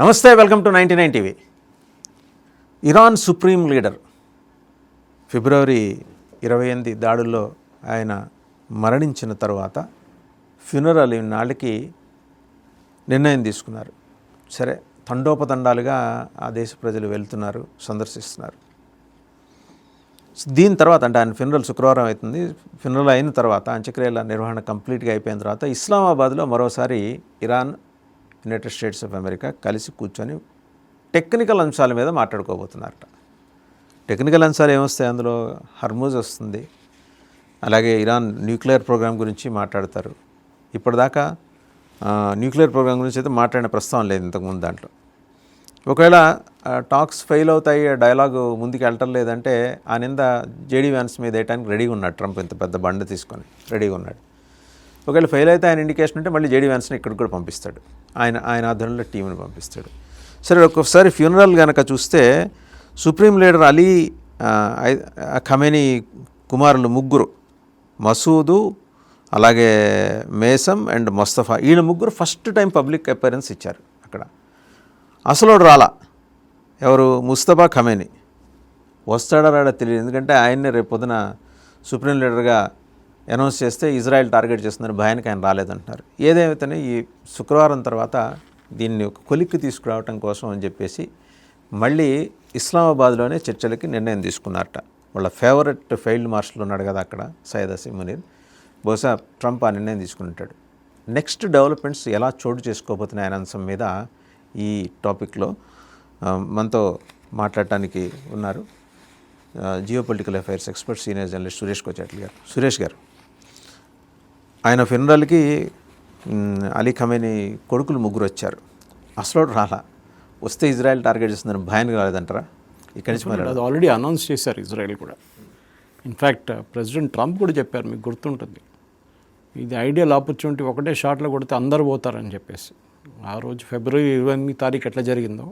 నమస్తే, welcome to 99 TV. Iran supreme leader ఫిబ్రవరి 28 దాడుల్లో ఆయన మరణించిన తర్వాత ఫ్యూనరల్ నాళ్ళకి నిర్ణయం తీసుకున్నారు. సరే, తండోపతండాలుగా ఆ దేశ ప్రజలు వెళ్తున్నారు, సందర్శిస్తున్నారు. దీని తర్వాత అంటే ఆయన ఫ్యూనరల్ శుక్రవారం అవుతుంది. ఫ్యూనరల్ అయిన తర్వాత అంత్యక్రియల నిర్వహణ కంప్లీట్గా అయిపోయిన తర్వాత ఇస్లామాబాద్లో మరోసారి Iran, United states of America కలిసి కూర్చొని టెక్నికల్ అంశాల మీద మాట్లాడుకోబోతున్నారట. టెక్నికల్ అంశాలు ఏమొస్తాయి? అందులో హర్మూజ్ వస్తుంది, అలాగే ఇరాన్ న్యూక్లియర్ ప్రోగ్రాం గురించి మాట్లాడతారు. ఇప్పటిదాకా న్యూక్లియర్ ప్రోగ్రాం గురించి అయితే మాట్లాడిన ప్రస్తావన లేదు ఇంతకుముందు దాంట్లో. ఒకవేళ టాక్స్ ఫెయిల్ అవుతాయి, డైలాగ్ ముందుకు వెళ్ళటం లేదంటే ఆ నింద జేడీ వ్యాన్స్ మీద వేయడానికి రెడీగా ఉన్నాడు ట్రంప్. ఇంత పెద్ద బండ తీసుకొని రెడీగా ఉన్నాడు. ఒకవేళ ఫెయిల్ అయితే ఆయన ఇండికేషన్ ఉంటే మళ్ళీ జేడీ వ్యాన్స్ని ఇక్కడికి కూడా పంపిస్తాడు, ఆయన ఆధ్వర్యంలో టీంని పంపిస్తాడు. సరే, ఒక్కొక్కసారి ఫ్యూనరల్ కనుక చూస్తే సుప్రీం లీడర్ అలీ ఖమేనీ కుమారులు ముగ్గురు, మసూదు, అలాగే మేసమ్ అండ్ ముస్తఫా, వీళ్ళ ముగ్గురు ఫస్ట్ టైం పబ్లిక్ అపియరెన్స్ ఇచ్చారు అక్కడ. అసలు రాలా, ఎవరు? ముస్తఫా ఖమేనీ. వస్తాడా రాడా తెలియదు, ఎందుకంటే ఆయన్నే రేపు పొద్దున సుప్రీం లీడర్గా అనౌన్స్ చేస్తే ఇజ్రాయెల్ టార్గెట్ చేస్తున్నారు, భయానికి ఆయన రాలేదంటున్నారు. ఏదేమైతేనే ఈ శుక్రవారం తర్వాత దీన్ని ఒక కొలిక్కి తీసుకురావటం కోసం అని చెప్పేసి మళ్ళీ ఇస్లామాబాద్లోనే చర్చలకి నిర్ణయం తీసుకున్నారట. వాళ్ళ ఫేవరెట్ ఫీల్డ్ మార్షల్ ఉన్నాడు కదా అక్కడ, సయ్యద్ అసీం మునీర్. బహుశా ట్రంప్ ఆ నిర్ణయం తీసుకుంటాడు. నెక్స్ట్ డెవలప్మెంట్స్ ఎలా చోటు చేసుకోబోతున్నాయి అనే అంశం మీద ఈ టాపిక్లో మనతో మాట్లాడటానికి ఉన్నారు geo political affairs expert senior journalist Suresh Kochatla గారు. సురేష్ గారు, ఆయన ఫ్యూనరల్కి అలీ ఖమేనీ కొడుకులు ముగ్గురు వచ్చారు, అసలు రాలా. వస్తే ఇజ్రాయెల్ టార్గెట్ చేస్తున్నారు, భయానికి రాలేదంటారా? ఇక్కడి నుంచి మరి అది ఆల్రెడీ అనౌన్స్ చేశారు ఇజ్రాయెల్ కూడా. ఇన్ఫ్యాక్ట్ ప్రెసిడెంట్ ట్రంప్ కూడా చెప్పారు, మీకు గుర్తుంటుంది, ఇది ఐడియల్ ఆపర్చునిటీ, ఒకటే షాట్లో కొడితే అందరు పోతారని చెప్పేసి. ఆ రోజు ఫిబ్రవరి 28 ఎట్లా జరిగిందో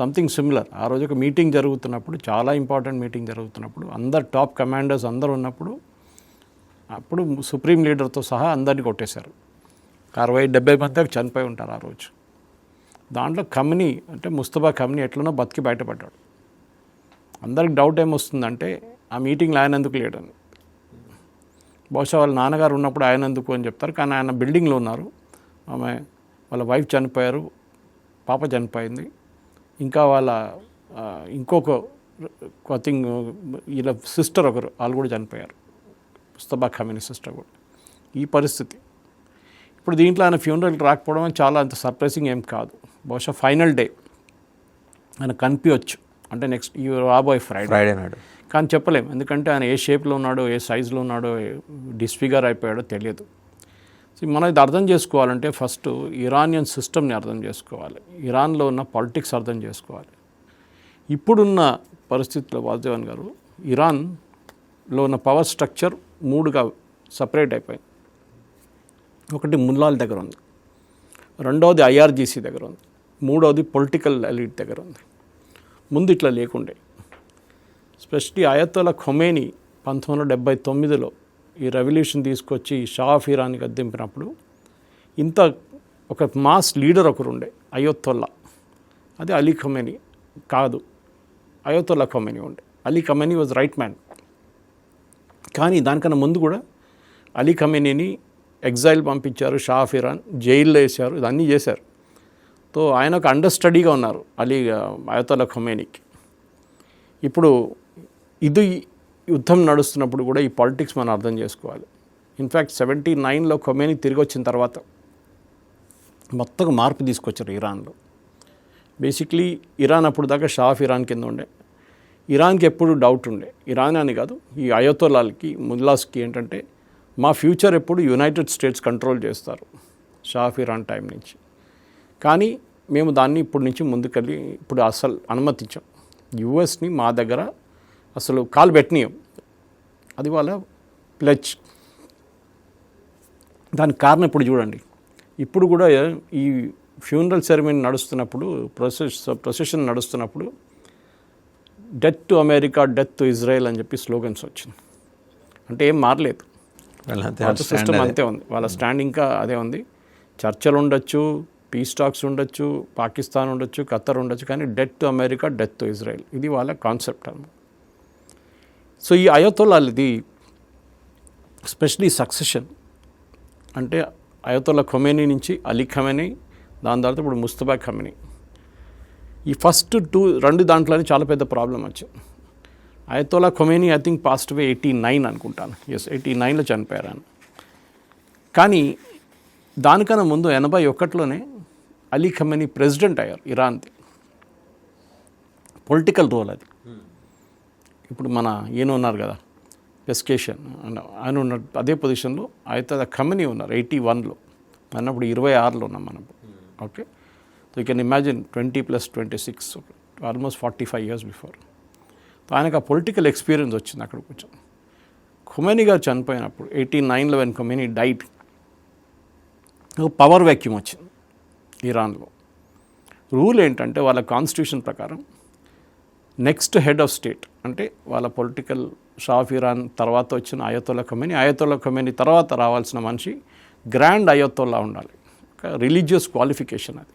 సంథింగ్ సిమిలర్. ఆ రోజు ఒక మీటింగ్ జరుగుతున్నప్పుడు, చాలా ఇంపార్టెంట్ మీటింగ్ జరుగుతున్నప్పుడు, అందరు టాప్ కమాండర్స్ అందరూ ఉన్నప్పుడు, అప్పుడు సుప్రీం లీడర్తో సహా అందరినీ కొట్టేశారు. 60-70 మంది చనిపోయి ఉంటారు ఆ రోజు. దాంట్లో ఖమేనీ అంటే ముస్తఫా ఖమేనీ ఎట్లనో బతికి బయటపడ్డాడు. అందరికి డౌట్ ఏమొస్తుందంటే ఆ మీటింగ్లో ఆయన ఎందుకు లేడని. బహుశా వాళ్ళ నాన్నగారు ఉన్నప్పుడు ఆయన ఎందుకు అని చెప్తారు, కానీ ఆయన బిల్డింగ్లో ఉన్నారు. వాళ్ళ వైఫ్ చనిపోయారు, పాప చనిపోయింది, ఇంకా వాళ్ళ ఇంకొక థింగ్ వీళ్ళ సిస్టర్ ఒకరు, వాళ్ళు కూడా చనిపోయారు, ముస్తఫా ఖమేనీ సిస్టర్ కూడా. ఈ పరిస్థితి ఇప్పుడు దీంట్లో ఆయన ఫ్యూనరల్కి రాకపోవడం చాలా అంత సర్ప్రైజింగ్ ఏం కాదు. బహుశా ఫైనల్ డే ఆయన కనిపించవచ్చు, అంటే నెక్స్ట్ ఈ రాబోయే ఫ్రైడే నాడు, కానీ చెప్పలేం. ఎందుకంటే ఆయన ఏ షేప్లో ఉన్నాడో, ఏ సైజులో ఉన్నాడో, డిస్ఫిగర్ అయిపోయాడో తెలియదు. మనం ఇది అర్థం చేసుకోవాలంటే ఫస్ట్ ఇరానియన్ సిస్టమ్ని అర్థం చేసుకోవాలి, ఇరాన్లో ఉన్న పాలిటిక్స్ అర్థం చేసుకోవాలి. ఇప్పుడున్న పరిస్థితుల్లో వాసుదేవన్ గారు, ఇరాన్లో ఉన్న పవర్ స్ట్రక్చర్ 3గా సపరేట్ అయిపోయింది. ఒకటి ముల్లాల దగ్గర ఉంది, రెండవది ఐఆర్జీసీ దగ్గర ఉంది, మూడవది పొలిటికల్ ఎలీట్ దగ్గర ఉంది. ముందు ఇట్లా లేకుండే. స్పెషల్లీ అయతొల్లా ఖొమేనీ 1979లో ఈ రెవల్యూషన్ తీసుకొచ్చి షా ఆఫ్ ఇరాన్ని గద్దెంపినప్పుడు ఇంత ఒక మాస్ లీడర్ ఒకరు ఉండే, అయతొల్లా. అది అలీ ఖొమేనీ కాదు, అయతొల్లా ఖొమేనీ ఉండే. Ali Khomeini was right man. కానీ దానికన్నా ముందు కూడా అలీ ఖొమేనీని ఎగ్జైల్ పంపించారు, షా ఆఫ్ ఇరాన్ జైల్లో వేశారు, ఇదన్నీ చేశారు. సో ఆయన ఒక అండర్ స్టడీగా ఉన్నారు అయతొల్లా ఖొమేనీకి. ఇప్పుడు ఇది యుద్ధం నడుస్తున్నప్పుడు కూడా ఈ పాలిటిక్స్ మనం అర్థం చేసుకోవాలి. ఇన్ఫ్యాక్ట్ 79లో ఖొమేనీ తిరిగి వచ్చిన తర్వాత మొత్తం మార్పు తీసుకొచ్చారు ఇరాన్లో. బేసిక్లీ ఇరాన్ అప్పుడు దాకా షా ఆఫ్ ఇరాన్ కింద ఉండే. ఇరాన్కి ఎప్పుడు డౌట్ ఉండే, ఇరాన్ అని కాదు, ఈ అయతొల్లాలకి, ముల్లాస్కి ఏంటంటే మా ఫ్యూచర్ ఎప్పుడు యునైటెడ్ స్టేట్స్ కంట్రోల్ చేస్తారు షా ఆఫ్ ఇరాన్ టైం నుంచి. కానీ మేము దాన్ని ఇప్పటి నుంచి ముందుకెళ్ళి ఇప్పుడు అసలు అనుమతించాం, యుఎస్ని మా దగ్గర అసలు కాలు పెట్టనీయం. అది వాళ్ళ ప్లెజ్. దానికి కారణం ఇప్పుడు చూడండి, ఇప్పుడు కూడా ఈ ఫ్యూనరల్ సెరమనీ నడుస్తున్నప్పుడు, ప్రొసెషన్ నడుస్తున్నప్పుడు death to America, death to Israel అని చెప్పి స్లోగన్స్ వచ్చింది. అంటే ఏం మారలేదు, సిస్టమ్ అంతే ఉంది, వాళ్ళ స్టాండ్ ఇంకా అదే ఉంది. చర్చలు ఉండొచ్చు, పీస్ టాక్స్ ఉండొచ్చు, పాకిస్తాన్ ఉండొచ్చు, ఖతర్ ఉండొచ్చు, కానీ death to America, death to Israel, ఇది వాళ్ళ కాన్సెప్ట్ అన్నమాట. సో ఈ అయతోలాది ఎస్పెషలీ సక్సెషన్ అంటే అయతోల్లా ఖొమేనీ నుంచి అలీ ఖమెనీ, దాని తర్వాత ఇప్పుడు ముస్తఫా ఖమెనీ, ఈ ఫస్ట్ రెండు దాంట్లోనే చాలా పెద్ద ప్రాబ్లం వచ్చింది. Ayatollah Khomeini I think passed away 89 అనుకుంటాను, 89లో చనిపోయారు ఆయన. కానీ దానికన్నా ముందు 81లోనే అలీ ఖమెనీ ప్రెసిడెంట్ అయ్యారు ఇరాన్ది. పొలిటికల్ రోల్ అది. ఇప్పుడు మన ఈయన ఉన్నారు కదా పెస్కేషన్, ఆయన ఉన్న అదే పొజిషన్లో అయతోల్లా ఖమెనీ ఉన్నారు 81లో, అన్నప్పుడు 26లో ఉన్నాం మనం. Okay, so you can imagine 20 + 26, almost 45 years before. So ఆయనకు ఆ పొలిటికల్ ఎక్స్పీరియన్స్ వచ్చింది అక్కడ కూర్చొని. ఖొమేనీ గారు చనిపోయినప్పుడు 89లో when Khomeini died, power vacuum వచ్చింది ఇరాన్లో. రూల్ ఏంటంటే వాళ్ళ కాన్స్టిట్యూషన్ ప్రకారం నెక్స్ట్ హెడ్ ఆఫ్ స్టేట్ అంటే వాళ్ళ పొలిటికల్ షా ఆఫ్ ఇరాన్ తర్వాత వచ్చిన అయతోల్లా ఖొమేనీ తర్వాత రావాల్సిన మనిషి గ్రాండ్ అయతోల్లా ఉండాలి. రిలీజియస్ క్వాలిఫికేషన్ అది.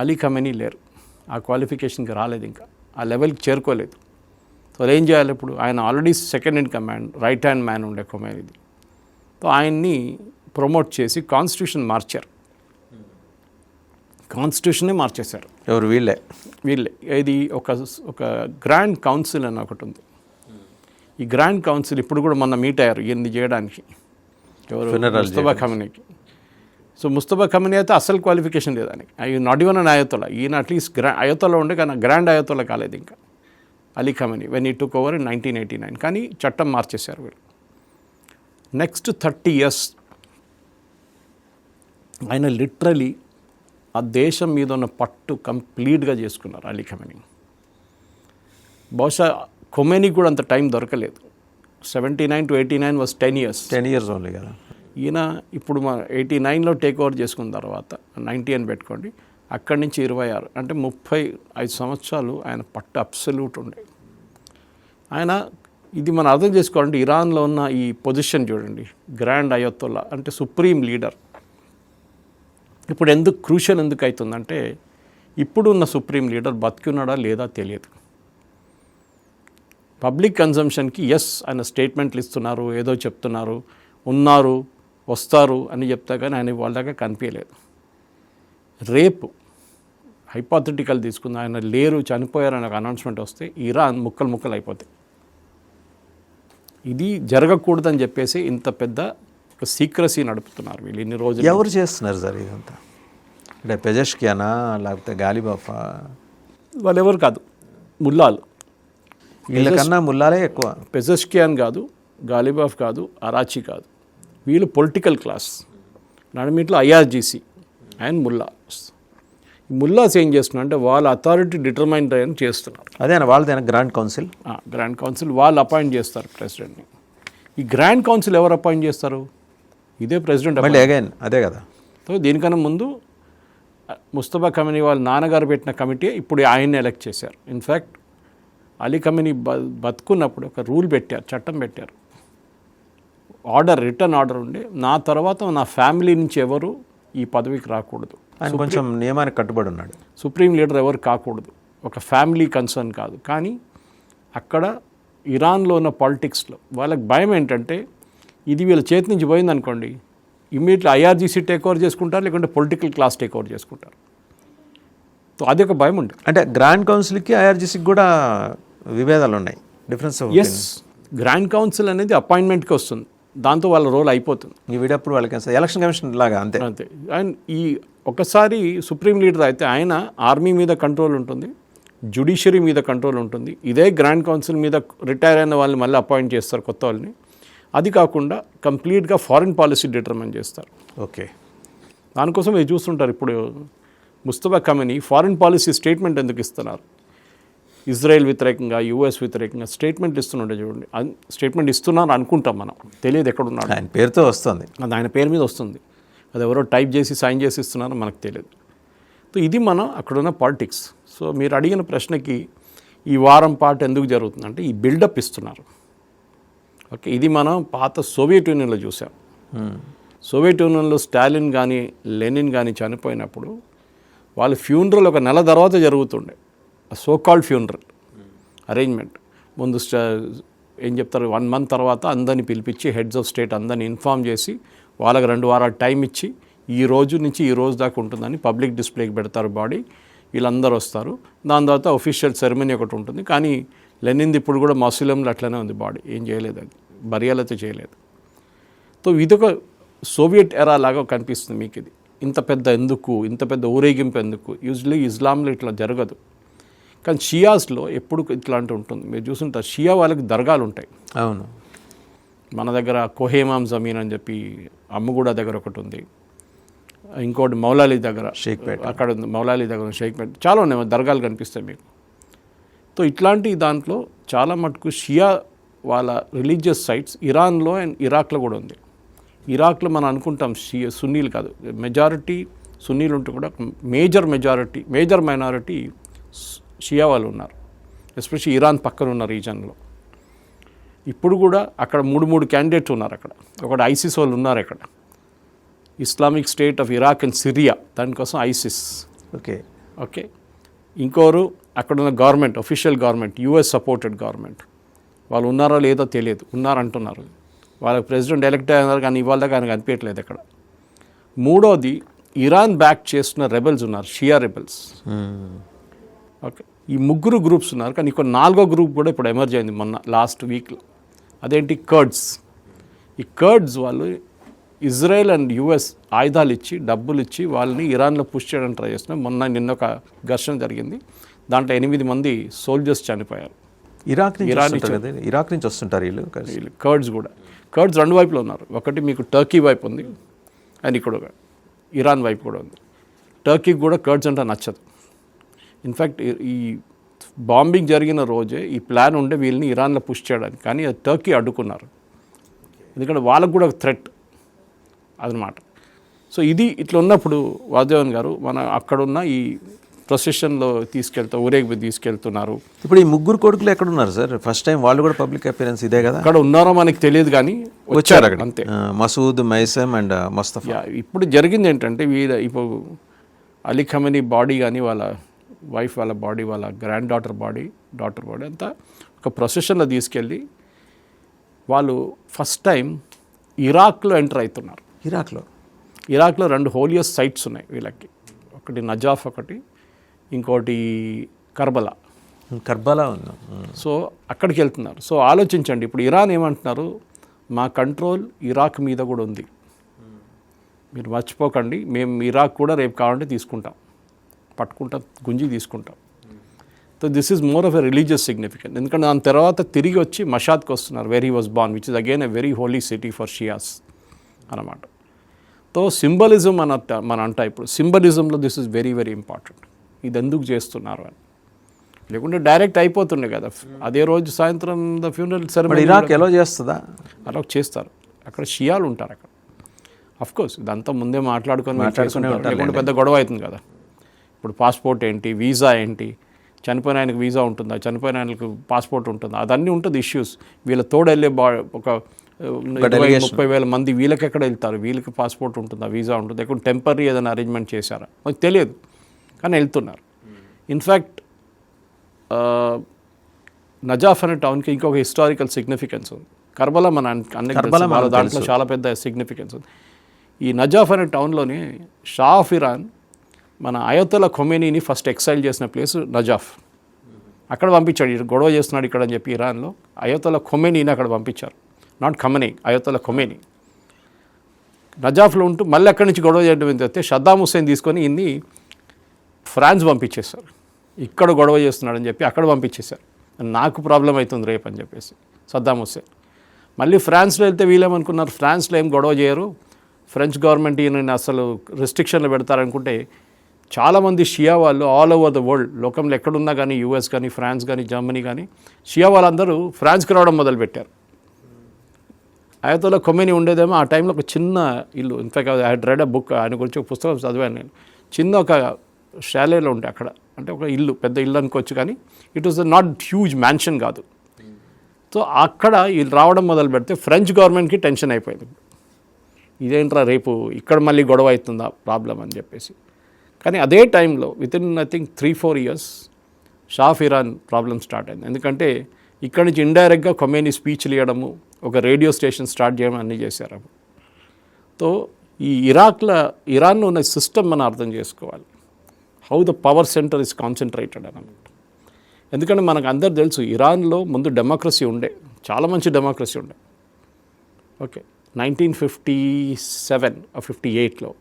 అలీ ఖమెనీ లేరు, ఆ క్వాలిఫికేషన్కి రాలేదు, ఇంకా ఆ లెవెల్కి చేరుకోలేదు. సో ఏం చేయాలి ఇప్పుడు? ఆయన already second in command, right hand man ఉండే ఖొమేనీది. సో ఆయన్ని ప్రమోట్ చేసి కాన్స్టిట్యూషన్ మార్చారు, కాన్స్టిట్యూషనే మార్చేశారు. ఎవరు? వీళ్ళే. ఇది ఒక గ్రాండ్ కౌన్సిల్ అని ఒకటి ఉంది. ఈ గ్రాండ్ కౌన్సిల్ ఇప్పుడు కూడా మొన్న మీట్ అయ్యారు ఇవన్నీ చేయడానికి. ఎవరు? ముస్తఫా ఖమెనీకి. సో ముస్తఫా ఖమెనీ అయితే అసలు క్వాలిఫికేషన్ లేదు ఆయనకి. Not even an Ayatollah. ఈయన అట్లీస్ట్ అయతోల్లా ఉండే, కానీ గ్రాండ్ అయతోల్లా కాలేదు ఇంకా అలీ ఖమెనీ వెన్ ఈ టుక్ ఓవర్ ఇన్ 1989. కానీ చట్టం మార్చేశారు వీళ్ళు. నెక్స్ట్ 30 years ఆయన లిటరలీ ఆ దేశం మీద ఉన్న పట్టు కంప్లీట్గా చేసుకున్నారు అలీ ఖమెనీ. బహుశా ఖొమేనీకి కూడా అంత టైం దొరకలేదు. 79 to 89 was 10 years. 10 years only కదా. ఈయన ఇప్పుడు మన 89లో టేక్ ఓవర్ చేసుకున్న తర్వాత 90 అని పెట్టుకోండి, అక్కడి నుంచి 26 అంటే 35 సంవత్సరాలు ఆయన పట్టు అబ్సల్యూట్ ఉండే. ఆయన ఇది మనం అర్థం చేసుకోవాలంటే ఇరాన్లో ఉన్న ఈ పొజిషన్ చూడండి, గ్రాండ్ అయతోల్లా అంటే సుప్రీం లీడర్. ఇప్పుడు ఎందుకు క్రూషియల్ ఎందుకు అవుతుందంటే ఇప్పుడు ఉన్న సుప్రీం లీడర్ బతికున్నాడా లేదా తెలియదు. పబ్లిక్ కన్జంప్షన్కి ఆయన స్టేట్మెంట్లు ఇస్తున్నారు, ఏదో చెప్తున్నారు, ఉన్నారు, వస్తారు అని చెప్తా, కానీ ఆయన వాళ్ళ దగ్గర కనిపించలేదు. రేపు హైపోథెటికల్ తీసుకుంది, ఆయన లేరు, చనిపోయారని ఒక అనౌన్స్మెంట్ వస్తే ఇరాన్ ముక్కలు అయిపోతాయి. ఇది జరగకూడదని చెప్పేసి ఇంత పెద్ద ఒక సీక్రసీ నడుపుతున్నారు వీళ్ళు ఇన్ని రోజులు. ఎవరు చేస్తున్నారు సార్ ఇదంతా? అంటే పెజెష్కియానా లేకపోతే గాలిబాఫా? వాళ్ళు ఎవరు కాదు, ముల్లాలు. వీళ్ళకన్నా ముల్లాలే ఎక్కువ. పెజెష్కియాన్ కాదు, గాలిబాఫ్ కాదు, అరాచీ కాదు, వీళ్ళు పొలిటికల్ క్లాస్. నడిమిట్లో IRGC అండ్ ముల్లాస్. ముల్లాస్ ఏం చేస్తున్నారు అంటే వాళ్ళ అథారిటీ డిటర్మైన్ అని చేస్తున్నారు. అదేనా వాళ్ళదేనా గ్రాండ్ కౌన్సిల్? గ్రాండ్ కౌన్సిల్ వాళ్ళు అపాయింట్ చేస్తారు ప్రెసిడెంట్ని. ఈ గ్రాండ్ కౌన్సిల్ ఎవరు అపాయింట్ చేస్తారు? ఇదే ప్రెసిడెంట్. మళ్ళీ అగైన్ అదే కదా. సో దీనికన్నా ముందు ముస్తఫా ఖమెనీ వాళ్ళ నాన్నగారు పెట్టిన కమిటీ ఇప్పుడు ఆయన్ని ఎలక్ట్ చేశారు. ఇన్ఫ్యాక్ట్ అలీ ఖమెనీ బతుకున్నప్పుడు ఒక రూల్ పెట్టారు, చట్టం పెట్టారు, రిటర్న్ ఆర్డర్ ఉండి నా తర్వాత నా ఫ్యామిలీ నుంచి ఎవరు ఈ పదవికి రాకూడదు. ఆయన కొంచెం నియమానికి కట్టుబడి ఉన్నాడు. సుప్రీం లీడర్ ఎవరు కాకూడదు, ఒక ఫ్యామిలీ కన్సర్న్ కాదు. కానీ అక్కడ ఇరాన్లో ఉన్న పాలిటిక్స్లో వాళ్ళకి భయం ఏంటంటే ఇది వీళ్ళ చేతి నుంచి పోయిందనుకోండి, ఇమ్మీడియట్లీ IRGC టేక్ ఓవర్ చేసుకుంటారు, లేకుంటే పొలిటికల్ క్లాస్ టేక్ ఓవర్ చేసుకుంటారు. సో అది ఒక భయం ఉంది. అంటే గ్రాండ్ కౌన్సిల్కి IRGCకి కూడా విభేదాలు ఉన్నాయి, డిఫరెన్స్. ఎస్, గ్రాండ్ కౌన్సిల్ అనేది అపాయింట్మెంట్కి వస్తుంది, దాంతో వాళ్ళ రోల్ అయిపోతుంది. ఈ వీడప్పుడు వాళ్ళకి ఎలక్షన్ కమిషన్ లాగా అంతే. అండ్ ఈ ఒకసారి సుప్రీం లీడర్ అయితే ఆయన ఆర్మీ మీద కంట్రోల్ ఉంటుంది, జ్యుడిషియరీ మీద కంట్రోల్ ఉంటుంది. ఇదే గ్రాండ్ కౌన్సిల్ మీద రిటైర్ అయిన వాళ్ళని మళ్ళీ అపాయింట్ చేస్తారు, కొత్త వాళ్ళని. అది కాకుండా కంప్లీట్గా ఫారిన్ పాలసీ డిటర్మైన్ చేస్తారు. ఓకే, దానికోసం మీరు చూస్తుంటారు ఇప్పుడు ముస్తఫా ఖమెనీ ఫారిన్ పాలసీ స్టేట్మెంట్ ఎందుకు ఇస్తున్నారు? ఇజ్రాయెల్ వ్యతిరేకంగా, US వ్యతిరేకంగా స్టేట్మెంట్ ఇస్తుంటే చూడండి. స్టేట్మెంట్ ఇస్తున్నారు అనుకుంటాం మనం, తెలియదు ఎక్కడున్నాడు. ఆయన పేరుతో వస్తుంది, అది ఆయన పేరు మీద వస్తుంది, అది ఎవరో టైప్ చేసి సైన్ చేసి ఇస్తున్నారో మనకు తెలియదు. సో ఇది మనం అక్కడున్న పాలిటిక్స్. సో మీరు అడిగిన ప్రశ్నకి ఈ వారం పాటు ఎందుకు జరుగుతుందంటే ఈ బిల్డప్ ఇస్తున్నారు. ఓకే, ఇది మనం పాత సోవియట్ యూనియన్లో చూసాం. సోవియట్ యూనియన్లో స్టాలిన్ కానీ లెనిన్ కానీ చనిపోయినప్పుడు వాళ్ళ ఫ్యూనరల్ ఒక నెల తర్వాత జరుగుతుండే, సో కాల్డ్ ఫ్యూనరల్ అరేంజ్మెంట్. ముందు ఏం చెప్తారు, 1 month తర్వాత అందరిని పిలిపించి హెడ్స్ ఆఫ్ స్టేట్ అందరిని ఇన్ఫామ్ చేసి వాళ్ళకి 2 వారాలు టైం ఇచ్చి ఈ రోజు నుంచి ఈ రోజు దాకా ఉంటుందని పబ్లిక్ డిస్ప్లేకి పెడతారు బాడీ, వీళ్ళందరూ వస్తారు. దాని తర్వాత ఒఫీషియల్ సెరమనీ ఒకటి ఉంటుంది. కానీ లెనిన్ది ఇప్పుడు కూడా మౌసోలియంలో అట్లనే ఉంది బాడీ, ఏం చేయలేదు, అది బర్యాలతో చేయలేదు. సో ఇదొక సోవియట్ ఎరా లాగా కనిపిస్తుంది మీకు. ఇది ఇంత పెద్ద ఊరేగింపు ఎందుకు? యూజువల్లీ ఇస్లాంలో ఇట్లా జరగదు. కానీ షియాస్లో ఎప్పుడు ఇట్లాంటి ఉంటుంది. మీరు చూస్తుంటారు, షియా వాళ్ళకి దర్గాలు ఉంటాయి. అవును, మన దగ్గర కోహేమాం జమీన్ అని చెప్పి అమ్మగూడ దగ్గర ఒకటి ఉంది, ఇంకోటి మౌలాలి దగ్గర షేక్పేట్ అక్కడ ఉంది, మౌలాలి దగ్గర షేక్పేట్, చాలా ఉన్నాయి దర్గాలు కనిపిస్తాయి మీకు. సో ఇట్లాంటి దాంట్లో చాలా మటుకు షియా వాళ్ళ రిలీజియస్ సైట్స్ ఇరాన్లో అండ్ ఇరాక్లో కూడా ఉంది. ఇరాక్లో మనం అనుకుంటాం సున్నీలు కాదు, మెజారిటీ సున్నీలు ఉంటే కూడా మేజర్ మైనారిటీ షియా వాళ్ళు ఉన్నారు, ఎస్పెషల్లీ ఇరాన్ పక్కన ఉన్న రీజన్లో. ఇప్పుడు కూడా అక్కడ 3 క్యాండిడేట్స్ ఉన్నారు. అక్కడ ఒకటి ఐసిస్ వాళ్ళు ఉన్నారు, అక్కడ Islamic state of Iraq and Syria, దానికోసం ఐసిస్. ఓకే ఇంకోరు అక్కడ ఉన్న government, official government, US supported government, వాళ్ళు ఉన్నారో లేదో తెలియదు, ఉన్నారంటున్నారు. వాళ్ళకి ప్రెసిడెంట్ ఎలక్ట్ అయినారు కానీ ఇవాళ దాకా ఆయనకు అనిపించట్లేదు అక్కడ. మూడోది ఇరాన్ బ్యాక్ చేస్తున్న రెబెల్స్ ఉన్నారు, షియా రెబెల్స్. ఓకే ఈ 3 గ్రూప్స్ ఉన్నారు. కానీ ఇంకో 4వ గ్రూప్ కూడా ఇప్పుడు ఎమర్జ్ అయింది మొన్న లాస్ట్ వీక్లో. అదేంటి, కర్డ్స్. ఈ కర్డ్స్ వాళ్ళు ఇజ్రాయెల్ అండ్ యుఎస్ ఆయుధాలు ఇచ్చి డబ్బులు ఇచ్చి వాళ్ళని ఇరాన్లో పుష్ చేయడానికి ట్రై చేస్తున్నారు. నిన్న ఒక ఘర్షణ జరిగింది, దాంట్లో 8 మంది సోల్జర్స్ చనిపోయారు. ఇరాక్ నుంచి వస్తుంటారు వీళ్ళు కర్డ్స్ కూడా. కర్డ్స్ 2 వైపులో ఉన్నారు. ఒకటి మీకు టర్కీ వైపు ఉంది అండ్ ఇక్కడ ఇరాన్ వైపు కూడా ఉంది. టర్కీకి కూడా కర్డ్స్ అంటే నచ్చదు. ఇన్ఫ్యాక్ట్ ఈ బాంబింగ్ జరిగిన రోజే ఈ ప్లాన్ ఉండే వీళ్ళని ఇరాన్లో పుష్ చేయడానికి, కానీ అది టర్కీ అడ్డుకున్నారు. ఎందుకంటే వాళ్ళకు కూడా థ్రెట్ అదనమాట. సో ఇది ఇట్లా ఉన్నప్పుడు వాసుదేవన్ గారు మన అక్కడున్న ఈ ప్రొసెషన్లో ఊరేగి తీసుకెళ్తున్నారు. ఇప్పుడు ఈ 3 కొడుకులు ఎక్కడ ఉన్నారు సార్? ఫస్ట్ టైం వాళ్ళు కూడా పబ్లిక్ అపియరెన్స్ ఇదే కదా? అక్కడ ఉన్నారో మనకి తెలియదు కానీ వచ్చారు అక్కడ అంతే. మసూద్, మైసమ్ అండ్ ముస్తఫా. ఇప్పుడు జరిగింది ఏంటంటే ఇప్పుడు అలీ ఖమేనీ బాడీ కానీ వాళ్ళ వైఫ్ వాళ్ళ బాడీ, వాళ్ళ గ్రాండ్ డాటర్ బాడీ అంతా ఒక ప్రొసెషన్లో తీసుకెళ్ళి వాళ్ళు ఫస్ట్ టైం ఇరాక్లో ఎంటర్ అవుతున్నారు. ఇరాక్లో 2 హోలియస్ట్ సైట్స్ ఉన్నాయి వీళ్ళకి. ఒకటి నజాఫ్, ఒకటి ఇంకోటి కర్బలా ఉంది. సో అక్కడికి వెళ్తున్నారు. సో ఆలోచించండి, ఇప్పుడు ఇరాన్ ఏమంటున్నారు, మా కంట్రోల్ ఇరాక్ మీద కూడా ఉంది, మీరు మర్చిపోకండి, మేము ఇరాక్ కూడా రేపు కావాలంటే తీసుకుంటాం, పట్టుకుంటాం, గుంజి తీసుకుంటాం. So this is more of a religious significant. ఎందుకంటే దాని తర్వాత తిరిగి వచ్చి మషాద్కి వస్తున్నారు, where he was born, which is again a very holy city for Shias అన్నమాట. సో సింబలిజం మన అంట ఇప్పుడు సింబలిజంలో this is very very important. ఇది ఎందుకు చేస్తున్నారు అని, లేకుంటే డైరెక్ట్ అయిపోతుండే కదా అదే రోజు సాయంత్రం ద ఫ్యూనరల్ సెరమనీ. ఇరాక్ ఎలా చేస్తుందా? అలా చేస్తారు. అక్కడ షియాలు ఉంటారు అక్కడ. అఫ్కోర్స్ ఇదంతా ముందే మాట్లాడుకొని లేకుంటే పెద్ద గొడవ అవుతుంది కదా. ఇప్పుడు పాస్పోర్ట్ ఏంటి, వీసా ఏంటి, చనిపోయిన ఆయనకు వీసా ఉంటుందా, చనిపోయిన ఆయనకు పాస్పోర్ట్ ఉంటుందా, అదన్నీ ఉంటుంది ఇష్యూస్. వీళ్ళ తోడెళ్ళే ఒక 20-30 మంది వీళ్ళకి ఎక్కడ వెళ్తారు, వీళ్ళకి పాస్పోర్ట్ ఉంటుందా, వీసా ఉంటుందా, ఎక్కడ టెంపరీ ఏదైనా అరేంజ్మెంట్ చేశారా మాకు తెలియదు, కానీ వెళ్తున్నారు. ఇన్ఫ్యాక్ట్ నజాఫ్ అనే టౌన్కి ఇంకొక హిస్టారికల్ సిగ్నిఫికెన్స్ ఉంది. కర్బలా మన అన్ని దాంట్లో చాలా పెద్ద సిగ్నిఫికెన్స్ ఉంది. ఈ నజాఫ్ అనే టౌన్లోనే షా ఆఫ్ ఇరాన్ మన అయోతొల్లా ఖొమేనీని ఫస్ట్ ఎక్సైల్ చేసిన ప్లేస్ నజాఫ్. అక్కడ పంపించాడు, గొడవ చేస్తున్నాడు ఇక్కడ అని చెప్పి ఇరాన్లో అయోతొల్లా ఖొమేనీని అక్కడ పంపించారు. నాట్ ఖమనీ, అయోతొల్లా ఖొమేనీ నజాఫ్లో ఉంటూ మళ్ళీ అక్కడి నుంచి గొడవ చేయడం ఏంటంటే సద్దాం హుస్సేన్ తీసుకొని ఇన్ని ఫ్రాన్స్ పంపించేశారు. ఇక్కడ గొడవ చేస్తున్నాడని చెప్పి అక్కడ పంపించేశారు. నాకు ప్రాబ్లం అవుతుంది రేపు అని చెప్పేసి సద్దాం హుస్సేన్. మళ్ళీ ఫ్రాన్స్లో వెళ్తే వీళ్ళేమనుకున్నారు, ఫ్రాన్స్లో ఏం గొడవ చేయరు, ఫ్రెంచ్ గవర్నమెంట్ ఈయన అసలు రెస్ట్రిక్షన్లు పెడతారనుకుంటే చాలామంది షియా వాళ్ళు ఆల్ ఓవర్ ద వరల్డ్, లోకంలో ఎక్కడున్నా కానీ యూఎస్ కానీ ఫ్రాన్స్ కానీ జర్మనీ కానీ షియా వాళ్ళందరూ ఫ్రాన్స్కి రావడం మొదలుపెట్టారు. అయోతొల్లా ఖొమేనీ ఉండేదేమో ఆ టైంలో ఒక చిన్న ఇల్లు. In fact I had read a book, ఆయన గురించి ఒక పుస్తకం చదివాను నేను. చిన్న ఒక షాలేలో ఉంటే అక్కడ, అంటే ఒక ఇల్లు, పెద్ద ఇల్లు అనుకోవచ్చు, కానీ it was not huge mansion కాదు. సో అక్కడ వీళ్ళు రావడం మొదలు పెడితే ఫ్రెంచ్ గవర్నమెంట్కి టెన్షన్ అయిపోయింది. ఇదేంట్రా రేపు ఇక్కడ మళ్ళీ గొడవ అవుతుందా ప్రాబ్లం అని చెప్పేసి. కానీ అదే టైంలో within I think 3-4 years Shah of Iran problem start అయింది. ఎందుకంటే ఇక్కడ నుంచి ఇండైరెక్ట్గా ఖొమేనీ స్పీచ్లు ఇవ్వడము, ఒక రేడియో స్టేషన్ స్టార్ట్ చేయడం అన్నీ చేశారు. సో ఈ ఇరాన్లో ఉన్న సిస్టమ్ మనం అర్థం చేసుకోవాలి, how the power centre is concentrated అన్నమాట. ఎందుకంటే మనకు అందరు తెలుసు ఇరాన్లో ముందు డెమోక్రసీ ఉండే, చాలా మంచి డెమోక్రసీ ఉండే. ఓకే, 1957-58లో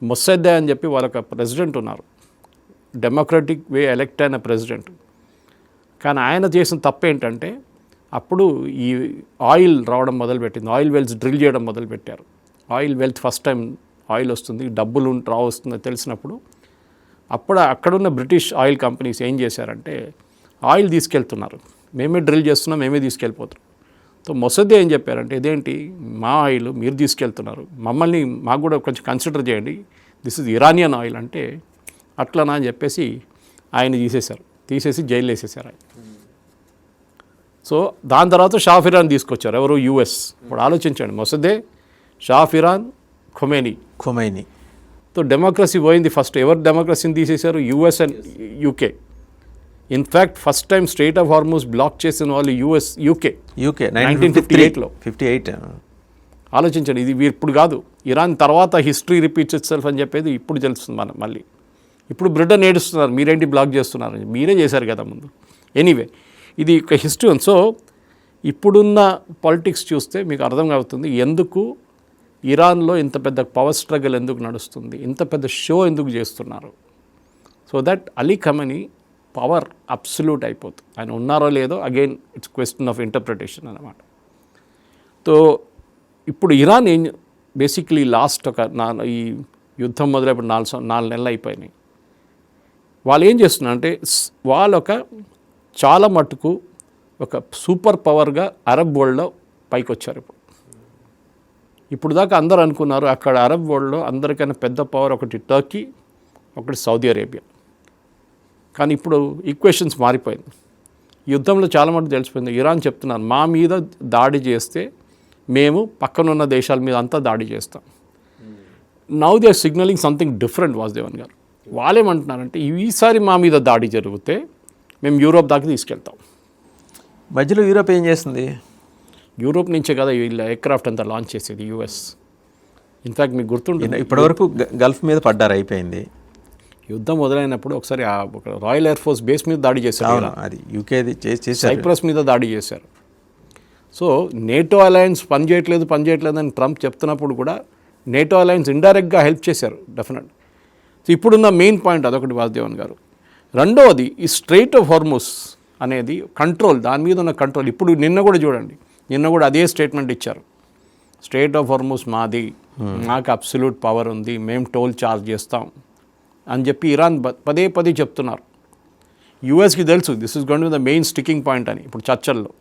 మొసద్దే అని చెప్పి వాళ్ళొక ప్రెసిడెంట్ ఉన్నారు, డెమోక్రటిక్ వే ఎలెక్ట్ అయిన ప్రెసిడెంట్. కానీ ఆయన చేసిన తప్పు ఏంటంటే అప్పుడు ఈ ఆయిల్ రావడం మొదలుపెట్టింది, ఆయిల్ వెల్స్ డ్రిల్ చేయడం మొదలుపెట్టారు. Oil wealth first time oil వస్తుంది, డబ్బులు వస్తుందో తెలిసినప్పుడు అప్పుడు అక్కడున్న బ్రిటిష్ ఆయిల్ కంపెనీస్ ఏం చేశారంటే ఆయిల్ తీసుకెళ్తున్నారు, మేమే డ్రిల్ చేస్తున్నాం, మేమే తీసుకెళ్ళిపోతున్నాం. సో మొసద్దే ఏం చెప్పారంటే ఇదేంటి మా ఆయిల్ మీరు తీసుకెళ్తున్నారు, మాకు కూడా కొంచెం కన్సిడర్ చేయండి, దిస్ ఇస్ ఇరానియన్ ఆయిల్ అంటే అట్లనా అని చెప్పేసి ఆయన తీసేసి జైలు వేసేసారు ఆయన. సో దాని తర్వాత షా ఆఫ్ ఇరాన్ తీసుకొచ్చారు, ఎవరు యుఎస్. ఇప్పుడు ఆలోచించండి, Mosaddegh, Shah of Iran, Khomeini. So democracy పోయింది. ఫస్ట్ ఎవరు డెమోక్రసీని తీసేశారు? US and UK. In fact first time strait of Hormuz block చేసిన వాళ్ళు యూకే 1958లో. ఆలోచించండి, ఇది ఇప్పుడు కాదు, ఇరాన్ తర్వాత హిస్టరీ రిపీట్స్ ఇట్ సెల్ఫ్ అని చెప్పేది ఇప్పుడు తెలుస్తుంది మనం. మళ్ళీ ఇప్పుడు బ్రిటన్ ఏడుస్తున్నారు, మీరేంటి బ్లాక్ చేస్తున్నారని, మీరే చేశారు కదా ముందు. ఎనీవే, ఇది ఒక హిస్టరీ ఉంది. సో ఇప్పుడున్న పాలిటిక్స్ చూస్తే మీకు అర్థం అవుతుంది ఎందుకు ఇరాన్లో ఇంత పెద్ద పవర్ స్ట్రగల్ ఎందుకు నడుస్తుంది, ఇంత పెద్ద షో ఎందుకు చేస్తున్నారు. So that Ali Khamenei power absolute అయిపోతుంది. ఆయన ఉన్నారో లేదో again it's question of interpretation అన్నమాట. సో ఇప్పుడు ఇరాన్ ఏం బేసిక్లీ లాస్ట్ ఈ యుద్ధం మొదలైనప్పుడు 4 నెలలు అయిపోయినాయి. వాళ్ళు ఏం చేస్తున్నారంటే వాళ్ళొక చాలా మటుకు ఒక సూపర్ పవర్గా అరబ్ వరల్డ్లో పైకి వచ్చారు. ఇప్పుడు దాకా అందరూ అనుకున్నారు అక్కడ అరబ్ వరల్డ్లో అందరికైనా పెద్ద పవర్ ఒకటి టర్కీ, ఒకటి సౌదీ అరేబియా. కానీ ఇప్పుడు ఈక్వేషన్స్ మారిపోయింది. యుద్ధంలో చాలా మటుకు తెలిసిపోయింది. ఇరాన్ చెప్తున్నారు మా మీద దాడి చేస్తే మేము పక్కనున్న దేశాల మీద అంతా దాడి చేస్తాం. Now they are signalling something different. Vasudevan గారు వాళ్ళేమంటున్నారంటే ఈసారి మా మీద దాడి జరిగితే మేము యూరోప్ దాకా తీసుకెళ్తాం. మధ్యలో యూరోప్ ఏం చేస్తుంది? యూరోప్ నుంచే కదా వీళ్ళ ఎయిర్క్రాఫ్ట్ అంతా లాంచ్ చేసేది యుఎస్. ఇన్ఫ్యాక్ట్ మీకు గుర్తుంటుంది, ఇప్పటివరకు గల్ఫ్ మీద పడ్డారు, అయిపోయింది. యుద్ధం మొదలైనప్పుడు ఒకసారి ఒక రాయల్ ఎయిర్ ఫోర్స్ బేస్ మీద దాడి చేశారు, అది యూకేది సైప్రస్ మీద దాడి చేశారు. సో నేటో అలయన్స్ పనిచేయట్లేదు అని ట్రంప్ చెప్తున్నప్పుడు కూడా నేటో అలయన్స్ ఇండైరెక్ట్గా హెల్ప్ చేశారు డెఫినెట్. సో ఇప్పుడున్న మెయిన్ పాయింట్ అదొకటి వాసుదేవన్ గారు. రెండవది ఈ స్ట్రెయిట్ ఆఫ్ హార్మూజ్ అనేది కంట్రోల్, దాని మీద ఉన్న కంట్రోల్. ఇప్పుడు నిన్న కూడా చూడండి, నిన్న కూడా అదే స్టేట్మెంట్ ఇచ్చారు, స్ట్రెయిట్ ఆఫ్ హార్మూజ్ మాది, మాకు అబ్సల్యూట్ పవర్ ఉంది, మేము టోల్ ఛార్జ్ చేస్తాం అని చెప్పి ఇరాన్ పదే చెప్తున్నారు. యూఎస్కి తెలుసు this is going to the main sticking point అని ఇప్పుడు చర్చల్లో.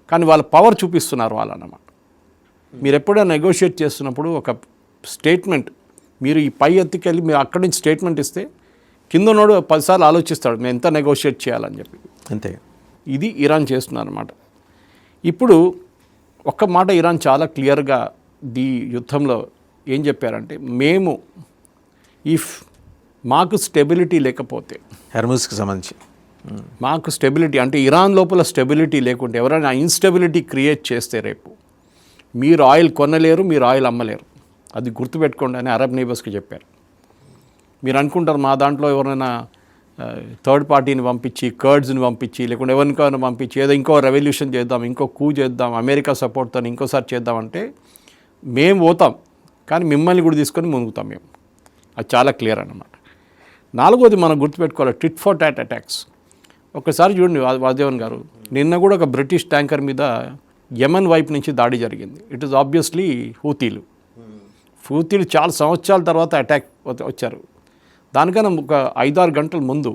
కానీ వాళ్ళ పవర్ చూపిస్తున్నారు వాళ్ళన్నమాట. మీరు ఎప్పుడైనా నెగోషియేట్ చేస్తున్నప్పుడు ఒక స్టేట్మెంట్ మీరు ఈ పై ఎత్తుకెళ్ళి మీరు అక్కడి నుంచి స్టేట్మెంట్ ఇస్తే కింద నోడు 10 సార్లు ఆలోచిస్తాడు మేము ఎంత నెగోషియేట్ చేయాలని చెప్పి. అంతే, ఇది ఇరాన్ చేస్తున్నారు అన్నమాట. ఇప్పుడు ఒక్క మాట ఇరాన్ చాలా క్లియర్గా ఈ యుద్ధంలో ఏం చెప్పారంటే మేము మాకు స్టెబిలిటీ లేకపోతే, హార్మూజ్కి సంబంధించి మాకు స్టెబిలిటీ అంటే ఇరాన్ లోపల స్టెబిలిటీ లేకుంటే ఎవరైనా ఇన్స్టెబిలిటీ క్రియేట్ చేస్తే రేపు మీరు ఆయిల్ కొనలేరు, మీరు ఆయిల్ అమ్మలేరు, అది గుర్తుపెట్టుకోండి అని అరబ్ నైబర్స్కి చెప్పారు. మీరు అనుకుంటారు మా దాంట్లో ఎవరైనా థర్డ్ పార్టీని పంపించి, కర్డ్స్ని పంపించి, లేకుంటే ఎవరికైనా పంపించి ఏదో ఇంకో రెవల్యూషన్ చేద్దాం, ఇంకో కూ చేద్దాం, అమెరికా సపోర్ట్తో ఇంకోసారి చేద్దామంటే మేము పోతాం, కానీ మిమ్మల్ని కూడా తీసుకొని మునుగుతాం మేము. అది చాలా క్లియర్ అన్నమాట. నాలుగోది మనం గుర్తుపెట్టుకోవాలి, టిట్ ఫర్ టాట్ అటాక్స్. ఒకసారి చూడండి వాసుదేవన్ గారు, నిన్న కూడా ఒక బ్రిటిష్ ట్యాంకర్ మీద యెమెన్ వైపు నుంచి దాడి జరిగింది. ఇట్ ఈస్ ఆబ్వియస్లీ హూతీలు చాలా సంవత్సరాల తర్వాత అటాక్ వచ్చారు. దానికన్నా ఒక 5-6 గంటల ముందు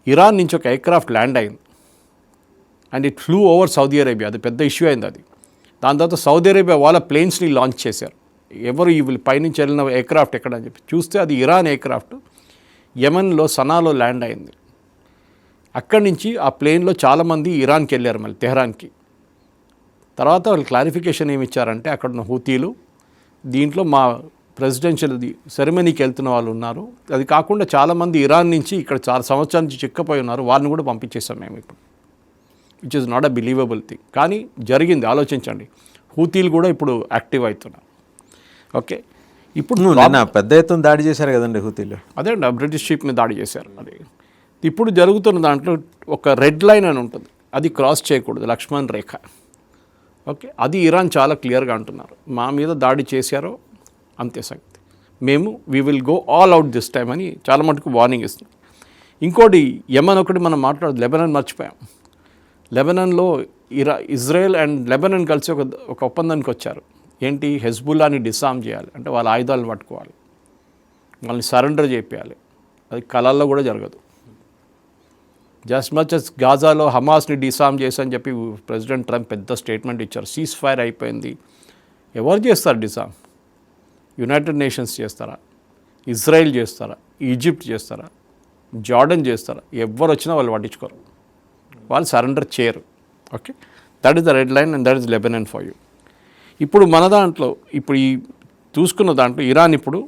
ఇరాన్ నుంచి ఒక ఎయిర్క్రాఫ్ట్ ల్యాండ్ అయింది and it flu over Saudi Arabia. అది పెద్ద ఇష్యూ అయింది అది. దాని తర్వాత సౌదీ అరేబియా వాళ్ళ ప్లేన్స్ని లాంచ్ చేశారు. ఎవరు ఈ పైనుంచి వెళ్ళిన ఎయిర్క్రాఫ్ట్ ఎక్కడని చెప్పి చూస్తే అది ఇరాన్ ఎయిర్క్రాఫ్ట్ యెమెన్లో సనాలో ల్యాండ్ అయింది. అక్కడి నుంచి ఆ ప్లేన్లో చాలామంది ఇరాన్కి వెళ్ళారు, మళ్ళీ తెహరాన్కి. తర్వాత వాళ్ళు క్లారిఫికేషన్ ఏమి ఇచ్చారంటే అక్కడ ఉన్న హూతీలు దీంట్లో మా ప్రెసిడెన్షియల్ సెరమనీకి వెళ్తున్న వాళ్ళు ఉన్నారు. అది కాకుండా చాలామంది ఇరాన్ నుంచి ఇక్కడ చాలా సంవత్సరాల నుంచి చిక్కపోయి ఉన్నారు, వారిని కూడా పంపించేస్తాం మేము ఇప్పుడు, which is not a believable thing. కానీ జరిగింది, ఆలోచించండి. హూతీలు కూడా ఇప్పుడు యాక్టివ్ అవుతున్నారు. ఓకే, ఇప్పుడు నిన్న పెద్ద ఎత్తున దాడి చేశారు కదండి హూతీలు. అదే అండి, బ్రిటిష్ షిప్ మీద దాడి చేశారు. అది ఇప్పుడు జరుగుతున్న దాంట్లో ఒక రెడ్ లైన్ అని ఉంటుంది, అది క్రాస్ చేయకూడదు, లక్ష్మణ్ రేఖ. ఓకే, అది ఇరాన్ చాలా క్లియర్గా అంటున్నారు, మా మీద దాడి చేశారో అంతే సంగతి, మేము we will go all out this time అని చాలా మటుకు వార్నింగ్ ఇస్తుంది. ఇంకోటి యమన్ ఒకటి మనం మాట్లాడదు, లెబనాన్ మర్చిపోయాం. లెబనాన్లో ఇజ్రాయెల్ అండ్ లెబనాన్ కలిసి ఒక ఒప్పందానికి వచ్చారు. ఏంటి, హెజ్బుల్లాని డిసామ్ చేయాలి, అంటే వాళ్ళ ఆయుధాలను పట్టుకోవాలి, వాళ్ళని సరెండర్ చేయాలి. అది కళల్లో కూడా జరగదు. జస్ట్ మచ్ అస్ గాజాలో హమాస్ని డిసామ్ చేసని చెప్పి ప్రెసిడెంట్ ట్రంప్ పెద్ద స్టేట్మెంట్ ఇచ్చారు. సీజ్ ఫైర్ అయిపోయింది. ఎవరు చేస్తారు డిసామ్? యునైటెడ్ నేషన్స్ చేస్తారా? ఇజ్రాయెల్ చేస్తారా? ఈజిప్ట్ చేస్తారా? జార్డన్ చేస్తారా? ఎవరు వచ్చినా వాళ్ళు పట్టించుకోరు, వాళ్ళు సరెండర్ చేయరు. Okay, that is the red line and that is Lebanon for you. ఇప్పుడు మన దాంట్లో ఇప్పుడు ఈ చూసుకున్న దాంట్లో ఇరాన్ ఇప్పుడు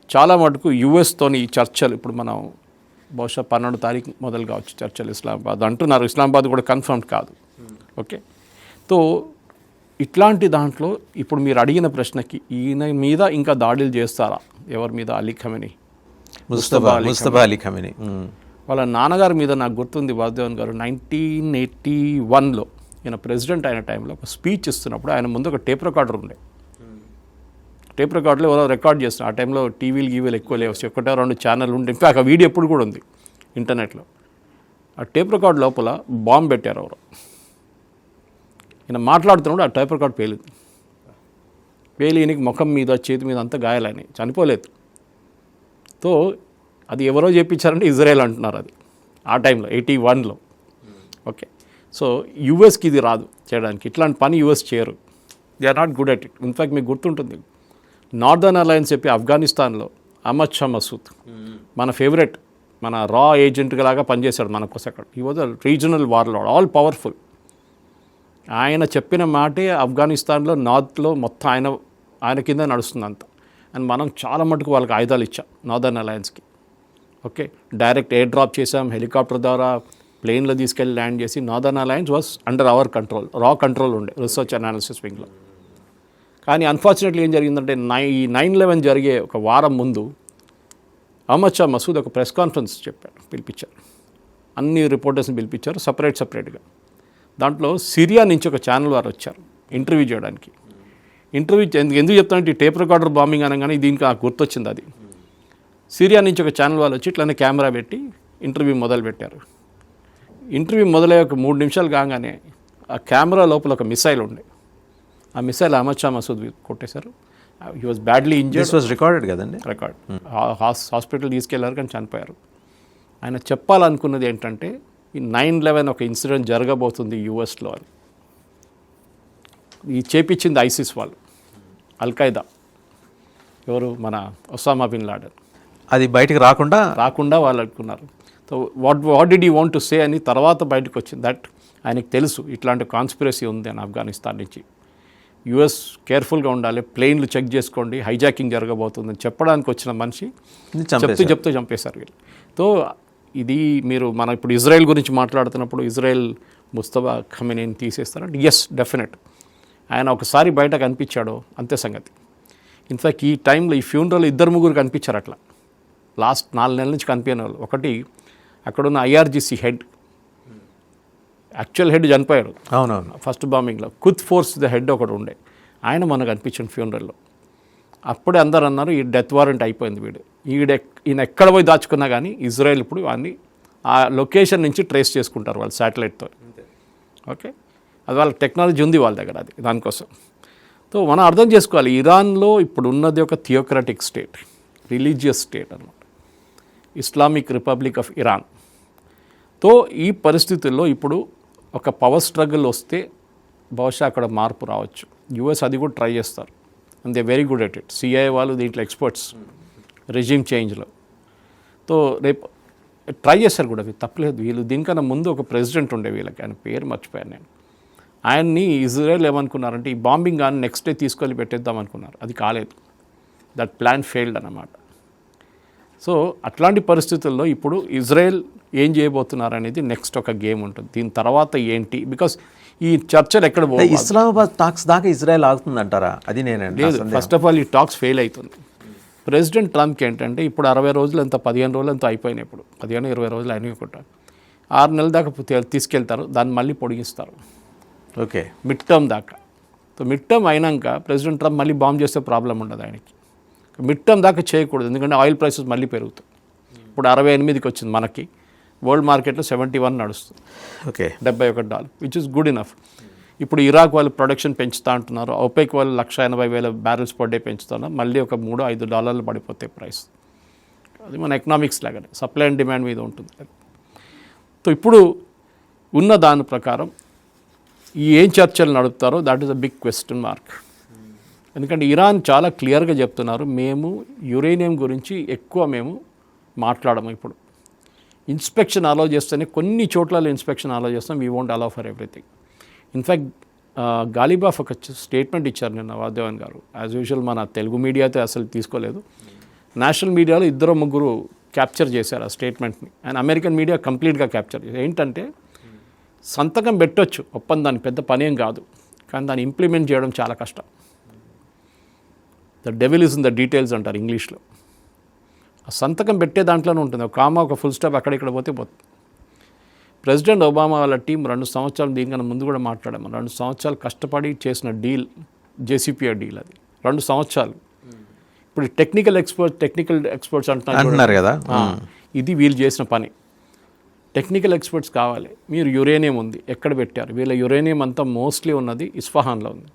చాలా మటుకు యుఎస్తోని చర్చలు, ఇప్పుడు మనం బహుశా 12 తారీఖు మొదలు కావచ్చు చర్చలు ఇస్లామాబాద్ అంటున్నారు. ఇస్లామాబాద్ కూడా కన్ఫర్మ్ కాదు. ఓకే, సో ఇట్లాంటి దాంట్లో ఇప్పుడు మీరు అడిగిన ప్రశ్నకి ఈయన మీద ఇంకా దాడులు చేస్తారా? ఎవరి మీద? Ali Khamenei, Mustafa Ali Khamenei. వాళ్ళ నాన్నగారి మీద నాకు గుర్తుంది, వాసుదేవన్ గారు 1981లో ఈయన ప్రెసిడెంట్ అయిన టైంలో ఒక స్పీచ్ ఇస్తున్నప్పుడు ఆయన ముందు ఒక టేప్ రికార్డర్ ఉండే. టేప్ రికార్డులో ఎవరో రికార్డ్ చేస్తున్నారు. ఆ టైంలో టీవీలు ఎక్కువ లేవు, 1-2 ఛానల్ ఉండే. ఇన్ఫాక్ట్ ఆ వీడియో ఎప్పుడు కూడా ఉంది ఇంటర్నెట్లో. ఆ టేప్ రికార్డ్ లోపల బాంబు పెట్టారు ఎవరు. ఈయన మాట్లాడుతున్నప్పుడు ఆ టేప్ రికార్డ్ పేలింది. ఈయనకి ముఖం మీద, చేతి మీద అంతా గాయాలని, చనిపోలేదు. సో అది ఎవరో చేయించారంటే ఇజ్రాయెల్ అంటున్నారు అది ఆ టైంలో 81లో. ఓకే, సో యూఎస్కి ఇది రాదు చేయడానికి, ఇట్లాంటి పని యూఎస్ చేయరు. They are not good at it. In fact మీకు గుర్తుంటుంది, నార్దర్న్ అలయన్స్ చెప్పి ఆఫ్ఘనిస్తాన్లో అహ్మద్ షా మసూద్ మన ఫేవరెట్, మన రా ఏజెంట్ లాగా పనిచేశాడు మన కోసం అక్కడ. ఈ was a regional warlord, all powerful. ఆయన చెప్పిన మాటే ఆఫ్ఘనిస్తాన్లో నార్త్లో మొత్తం ఆయన కింద నడుస్తుంది అంతా. అండ్ మనం చాలా మటుకు వాళ్ళకి ఆయుధాలు ఇచ్చాం నార్దర్న్ అలయన్స్కి. ఓకే, డైరెక్ట్ ఎయిర్ డ్రాప్ చేసాం, హెలికాప్టర్ ద్వారా ప్లేన్లో తీసుకెళ్ళి ల్యాండ్ చేసి. Northern alliance was under our control, రా కంట్రోల్ ఉండే రీసెర్చ్ అనాలిసిస్ వింగ్లో. కానీ అన్ఫార్చునేట్లీ ఏం జరిగిందంటే 9/11 జరిగే ఒక వారం ముందు అహ్మద్ షా మసూద్ ఒక ప్రెస్ కాన్ఫరెన్స్ పిలిపించారు. అన్ని రిపోర్టర్స్ని పిలిపించారు సపరేట్గా. దాంట్లో సిరియా నుంచి ఒక ఛానల్ వారు వచ్చారు ఇంటర్వ్యూ చేయడానికి. ఎందుకు చెప్తానంటే ఈ టేప్ రికార్డర్ బాంబింగ్ అనగానే దీనికి నాకు గుర్తొచ్చింది. అది సిరియా నుంచి ఒక ఛానల్ వాళ్ళు వచ్చి ఇట్లానే కెమెరా పెట్టి ఇంటర్వ్యూ మొదలుపెట్టారు. ఇంటర్వ్యూ మొదలయ్యే ఒక 3 నిమిషాలు కాగానే ఆ కెమెరా లోపల ఒక మిసైల్ ఉండే. ఆ మిసైల్ అహ్మద్ షా మసూద్ కొట్టేశారు. He was badly injured. This was recorded కదండి? రికార్డ్. హాస్పిటల్ తీసుకెళ్లారు కానీ చనిపోయారు. ఆయన చెప్పాలనుకున్నది ఏంటంటే ఈ 9/11 ఒక ఇన్సిడెంట్ జరగబోతుంది యూఎస్లో అని. ఈ చేపించింది ఐసిస్ వాళ్ళు, అల్ఖైదా, ఎవరు మన ఒసామా బిన్ లాడెన్. అది బయటకు రాకుండా వాళ్ళు అనుకున్నారు. So what did you want to say అని తర్వాత బయటకు వచ్చింది. దట్ ఆయనకు తెలుసు ఇట్లాంటి కాన్స్పిరసీ ఉంది అని ఆఫ్ఘనిస్తాన్ నుంచి. యుఎస్ కేర్ఫుల్గా ఉండాలి, ప్లేన్లు చెక్ చేసుకోండి, హైజాకింగ్ జరగబోతుందని చెప్పడానికి వచ్చిన మనిషి చెప్తూ చంపేశారు వీళ్ళు. సో ఇది మనం ఇప్పుడు ఇజ్రాయెల్ గురించి మాట్లాడుతున్నప్పుడు ఇజ్రాయెల్ ముస్తఫా ఖమేనీని తీసేస్తారంటే ఎస్, డెఫినెట్. ఆయన ఒకసారి బయట కనిపించాడో అంతే సంగతి. ఇన్ఫ్యాక్ట్ ఈ టైంలో ఈ ఫ్యూనరల్ 2-3 కనిపించారు అట్లా. లాస్ట్ 4 నెలల నుంచి కనిపించిన వాళ్ళు. ఒకటి అక్కడున్న ఐఆర్జీసీ హెడ్, యాక్చువల్ హెడ్ చనిపోయాడు అవునవును ఫస్ట్ బాంబింగ్లో. కుత్ ఫోర్స్ ద హెడ్ ఒకటి ఉండే, ఆయన మనకు కనిపించింది ఫ్యూనరల్లో. అప్పుడే అందరు అన్నారు ఈ డెత్ వారెంట్ అయిపోయింది వీడు, ఈయన ఎక్కడ పోయి దాచుకున్నా కానీ ఇజ్రాయెల్ ఇప్పుడు వాడిని ఆ లొకేషన్ నుంచి ట్రేస్ చేసుకుంటారు వాళ్ళు శాటిలైట్తో. ఓకే, అది వాళ్ళ టెక్నాలజీ ఉంది వాళ్ళ దగ్గర, అది దానికోసం. సో మనం అర్థం చేసుకోవాలి, ఇరాన్లో ఇప్పుడు ఉన్నది ఒక థియోక్రటిక్ స్టేట్, రిలీజియస్ స్టేట్ అన్నమాట, ఇస్లామిక్ రిపబ్లిక్ ఆఫ్ ఇరాన్. తో ఈ పరిస్థితుల్లో ఇప్పుడు ఒక పవర్ స్ట్రగుల్ వస్తే బహుశా అక్కడ మార్పు రావచ్చు. యూఎస్ అది కూడా ట్రై చేస్తారు, and they very good at it. CIA వాళ్ళు దీంట్లో ఎక్స్పర్ట్స్ రెజ్యూమ్ చేంజ్లో. తో రేపు ట్రై చేస్తారు కూడా, అవి తప్పలేదు. వీళ్ళు దీనికన్నా ముందు ఒక ప్రెసిడెంట్ ఉండే వీళ్ళకి, ఆయన పేరు మర్చిపోయాను నేను. ఆయన్ని ఇజ్రాయెల్ ఏమనుకున్నారంటే ఈ బాంబింగ్ కానీ నెక్స్ట్ డే తీసుకెళ్ళి పెట్టేద్దాం అనుకున్నారు. అది కాలేదు. దట్ ప్లాన్ ఫెయిల్డ్ అన్నమాట. సో అట్లాంటి పరిస్థితుల్లో ఇప్పుడు ఇజ్రాయెల్ ఏం చేయబోతున్నారు అనేది నెక్స్ట్ ఒక గేమ్ ఉంటుంది. దీని తర్వాత ఏంటి, బికాస్ ఈ చర్చలు ఎక్కడ పోవాలి. ఇస్లామాబాద్ టాక్స్ దాకా ఇజ్రాయెల్ ఆగుతుందంటారా? అది నేనండి. లేదు, ఫస్ట్ ఆఫ్ ఆల్ ఈ టాక్స్ ఫెయిల్ అవుతుంది. ప్రెసిడెంట్ ట్రంప్కి ఏంటంటే ఇప్పుడు 60 రోజులు ఎంత 15 రోజులు ఎంతో అయిపోయినాయి. ఇప్పుడు 15-20 రోజులు అయినాయి కూడా 6 నెలల దాకా తీసుకెళ్తారు, దాన్ని మళ్ళీ పొడిగిస్తారు. ఓకే, మిడ్ టర్మ్ దాకా. సో మిడ్ టర్మ్ అయినాక ప్రెసిడెంట్ ట్రంప్ మళ్ళీ బాంబ్ చేస్తే ప్రాబ్లం ఉండదు ఆయనకి. మిడ్ టర్మ్ దాకా చేయకూడదు, ఎందుకంటే ఆయిల్ ప్రైసెస్ మళ్ళీ పెరుగుతాయి. ఇప్పుడు 68కి వచ్చింది మనకి, వరల్డ్ మార్కెట్లో 71 నడుస్తుంది. Okay, $71, which is good enough. ఇప్పుడు ఇరాక్ వాళ్ళు ప్రొడక్షన్ పెంచుతా అంటున్నారు, OPEC వాళ్ళు 180,000 బ్యారెల్స్ పర్ డే పెంచుతున్నారు, మళ్ళీ ఒక $3-5 పడిపోతాయి ప్రైస్. అది మన ఎకనామిక్స్ లాగానే సప్లై అండ్ డిమాండ్ మీద ఉంటుంది. సో ఇప్పుడు ఉన్న దాని ప్రకారం ఈ ఏం చర్చలు నడుపుతారో that is a big question mark. ఎందుకంటే ఇరాన్ చాలా క్లియర్గా చెప్తున్నారు, మేము యురేనియం గురించి ఎక్కువ మేము మాట్లాడము. ఇప్పుడు ఇన్స్పెక్షన్ అలౌ చేస్తేనే కొన్ని చోట్ల ఇన్స్పెక్షన్ అలౌ చేస్తాం, we won't allow for everything. In fact Ghalibaf ఒక స్టేట్మెంట్ ఇచ్చారు నిన్న వాదేవన్ గారు. యాజ్ యూజువల్ మన తెలుగు మీడియా అయితే అసలు తీసుకోలేదు, నేషనల్ మీడియాలో 2-3 క్యాప్చర్ చేశారు ఆ స్టేట్మెంట్ని, అండ్ అమెరికన్ మీడియా కంప్లీట్గా క్యాప్చర్ చేశారు. ఏంటంటే సంతకం పెట్టొచ్చు ఒప్పందాన్ని, పెద్ద పనేం కాదు, కానీ దాన్ని ఇంప్లిమెంట్ చేయడం చాలా కష్టం. The devil is in the details అంటారు ఇంగ్లీష్లో. ఆ సంతకం పెట్టే దాంట్లోనే ఉంటుంది, ఒక కామా ఒక ఫుల్ స్టాప్ అక్కడిక్కడ పోతే పోతుంది. ప్రెసిడెంట్ ఒబామా వాళ్ళ టీం 2 సంవత్సరాలు, దీనికన్నా ముందు కూడా మాట్లాడాము, 2 సంవత్సరాలు కష్టపడి చేసిన డీల్ JCPOA డీల్. అది 2 సంవత్సరాలు. ఇప్పుడు టెక్నికల్ ఎక్స్పర్ట్స్ అంటున్నారు కదా, ఇది వీళ్ళు చేసిన పని. టెక్నికల్ ఎక్స్పర్ట్స్ కావాలి. మీరు యురేనియం ఉంది, ఎక్కడ పెట్టారు? వీళ్ళ యురేనియం అంతా మోస్ట్లీ ఉన్నది ఇస్ఫహాన్లో ఉంది.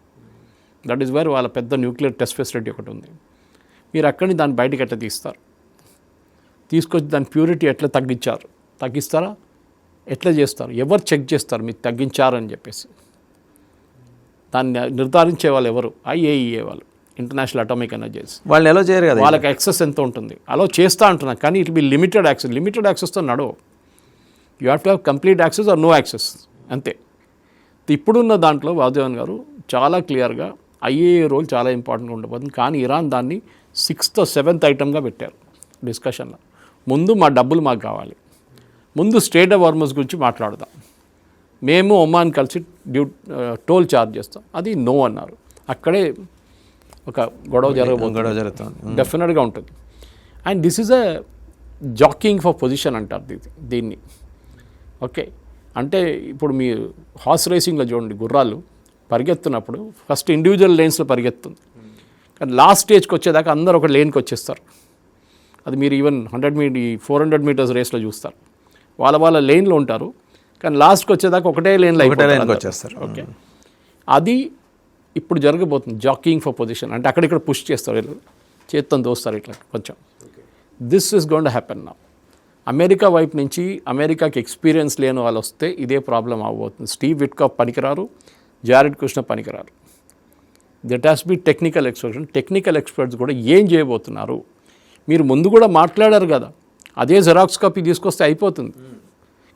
దట్ ఈస్ వేర్ వాళ్ళ పెద్ద న్యూక్లియర్ టెస్ట్ ఫెసిలిటీ ఒకటి ఉంది. మీరు అక్కడిని దాన్ని బయటకు ఎట్లా తీస్తారు? తీసుకొచ్చి దాని ప్యూరిటీ ఎట్లా తగ్గిస్తారా? ఎట్లా చేస్తారు? ఎవరు చెక్ చేస్తారు మీరు తగ్గించారని చెప్పేసి? దాన్ని నిర్ధారించే వాళ్ళు ఎవరు? IAEA వాళ్ళు, ఇంటర్నేషనల్ అటామిక్ ఎనర్జీస్. వాళ్ళు ఎలా చేయరు కదా, వాళ్ళకి యాక్సెస్ ఎంత ఉంటుంది? అలా చేస్తా అంటున్నారు, కానీ ఇట్ బి లిమిటెడ్ యాక్సెస్తో నడవు. You have to have complete access or no access, అంతే. ఇప్పుడున్న దాంట్లో వాదేవన్ గారు చాలా క్లియర్గా IAEA రోల్ చాలా ఇంపార్టెంట్గా ఉండబోతుంది, కానీ ఇరాన్ దాన్ని 6th or 7th ఐటమ్గా పెట్టారు డిస్కషన్లో. ముందు మా డబ్బులు మాకు కావాలి, ముందు స్టేట్ ఆఫ్ హార్మజ్ గురించి మాట్లాడదాం, మేము ఒమాన్ కలిసి టోల్ ఛార్జ్ చేస్తాం. అది నో అన్నారు. అక్కడే ఒక గొడవ జరుగుతుంది, డెఫినెట్గా ఉంటుంది. And this is a jockeying for position అంటారు దీన్ని. ఓకే, అంటే ఇప్పుడు మీరు హార్స్ రేసింగ్లో చూడండి, గుర్రాలు పరిగెత్తున్నప్పుడు ఫస్ట్ ఇండివిజువల్ లేన్స్లో పరిగెత్తుంది, కానీ లాస్ట్ స్టేజ్కి వచ్చేదాకా అందరూ ఒక లేన్కి వచ్చేస్తారు. అది మీరు ఈవెన్ 400 మీటర్స్ రేస్లో చూస్తారు. వాళ్ళ లేన్లో ఉంటారు, కానీ లాస్ట్కి వచ్చేదాకా ఒకటే లేన్లో వచ్చేస్తారు. ఓకే, అది ఇప్పుడు జరగబోతుంది. జాకింగ్ ఫర్ పొజిషన్ అంటే అక్కడిక్కడ పుష్ చేస్తారు, వీళ్ళు చేత్తో దోస్తారు ఇట్లా కొంచెం. This is going to happen now. America వైపు నుంచి అమెరికాకి ఎక్స్పీరియన్స్ లేని వాళ్ళు వస్తే ఇదే ప్రాబ్లం అవ్వబోతుంది. స్టీవ్ విట్కాఫ్ పనికిరారు, జారెడ్ కుష్నర్ పనికిరారు. That has be technical experts కూడా ఏం చేయబోతున్నారు? మీరు ముందు కూడా మాట్లాడారు కదా, అదే జెరాక్స్ కాపీ తీసుకొస్తే అయిపోతుంది,